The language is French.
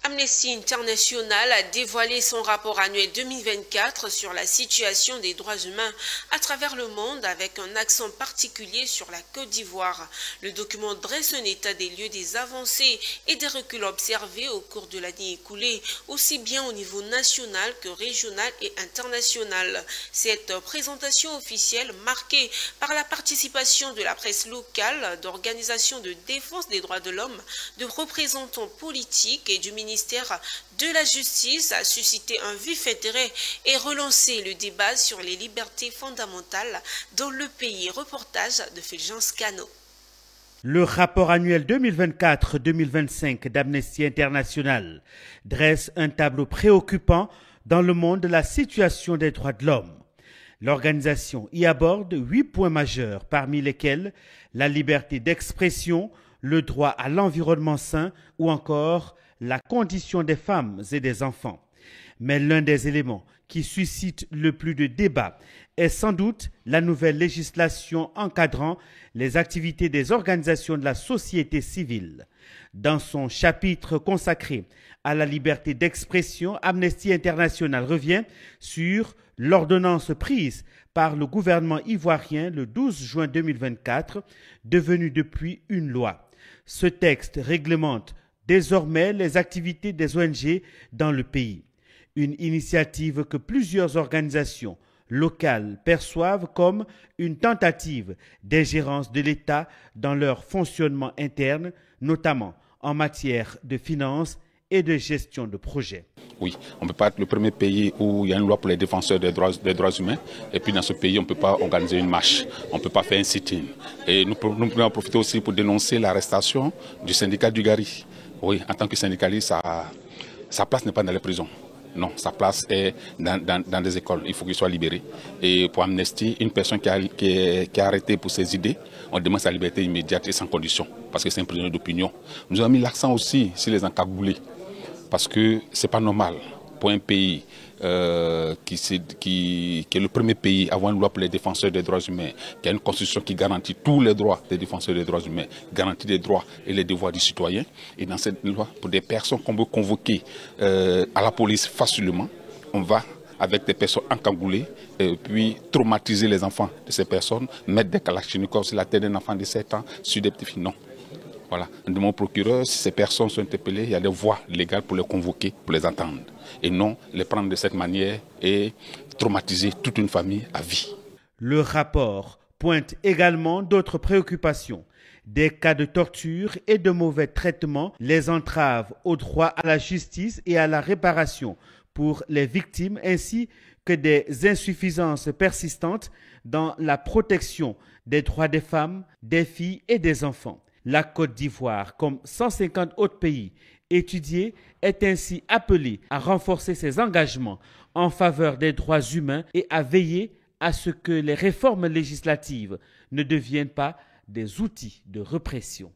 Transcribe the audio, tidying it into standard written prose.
Amnesty International a dévoilé son rapport annuel 2024 sur la situation des droits humains à travers le monde avec un accent particulier sur la Côte d'Ivoire. Le document dresse un état des lieux des avancées et des reculs observés au cours de l'année écoulée, aussi bien au niveau national que régional et international. Cette présentation officielle marquée par la participation de la presse locale, d'organisations de défense des droits de l'homme, de représentants politiques et du ministère de la Justice a suscité un vif intérêt et relancé le débat sur les libertés fondamentales dans le pays. Reportage de Fulgence Cano. Le rapport annuel 2024-2025 d'Amnesty International dresse un tableau préoccupant dans le monde de la situation des droits de l'homme. L'organisation y aborde 8 points majeurs, parmi lesquels la liberté d'expression, le droit à l'environnement sain ou encore la condition des femmes et des enfants. Mais l'un des éléments qui suscite le plus de débats est sans doute la nouvelle législation encadrant les activités des organisations de la société civile. Dans son chapitre consacré à la liberté d'expression, Amnesty International revient sur l'ordonnance prise par le gouvernement ivoirien le 12 juin 2024, devenue depuis une loi. Ce texte réglemente désormais les activités des ONG dans le pays. Une initiative que plusieurs organisations locales perçoivent comme une tentative d'ingérence de l'État dans leur fonctionnement interne, notamment en matière de finances et de gestion de projets. Oui, on ne peut pas être le premier pays où il y a une loi pour les défenseurs des droits humains et puis dans ce pays on ne peut pas organiser une marche, on ne peut pas faire un sit-in. Et nous pouvons en profiter aussi pour dénoncer l'arrestation du syndicat du Gari. Oui, en tant que syndicaliste, sa place n'est pas dans les prisons. Non, sa place est dans des écoles. Il faut qu'il soit libéré. Et pour Amnesty, une personne qui est arrêtée pour ses idées, on demande sa liberté immédiate et sans condition, parce que c'est un prisonnier d'opinion. Nous avons mis l'accent aussi sur les encagoulés, parce que ce n'est pas normal pour un pays qui est le premier pays à avoir une loi pour les défenseurs des droits humains, qui a une constitution qui garantit tous les droits des défenseurs des droits humains, garantit les droits et les devoirs du citoyen. Et dans cette loi, pour des personnes qu'on veut convoquer à la police facilement, on va avec des personnes encagoulées, puis traumatiser les enfants de ces personnes, mettre des kalachnikovs sur la tête d'un enfant de 7 ans, sur des petits filles. Non. Voilà. On demande au procureur, si ces personnes sont interpellées, il y a des voies légales pour les convoquer, pour les entendre. Et non les prendre de cette manière et traumatiser toute une famille à vie. Le rapport pointe également d'autres préoccupations. Des cas de torture et de mauvais traitements, les entraves au droit à la justice et à la réparation pour les victimes, ainsi que des insuffisances persistantes dans la protection des droits des femmes, des filles et des enfants. La Côte d'Ivoire, comme 150 autres pays étudiés, est ainsi appelée à renforcer ses engagements en faveur des droits humains et à veiller à ce que les réformes législatives ne deviennent pas des outils de répression.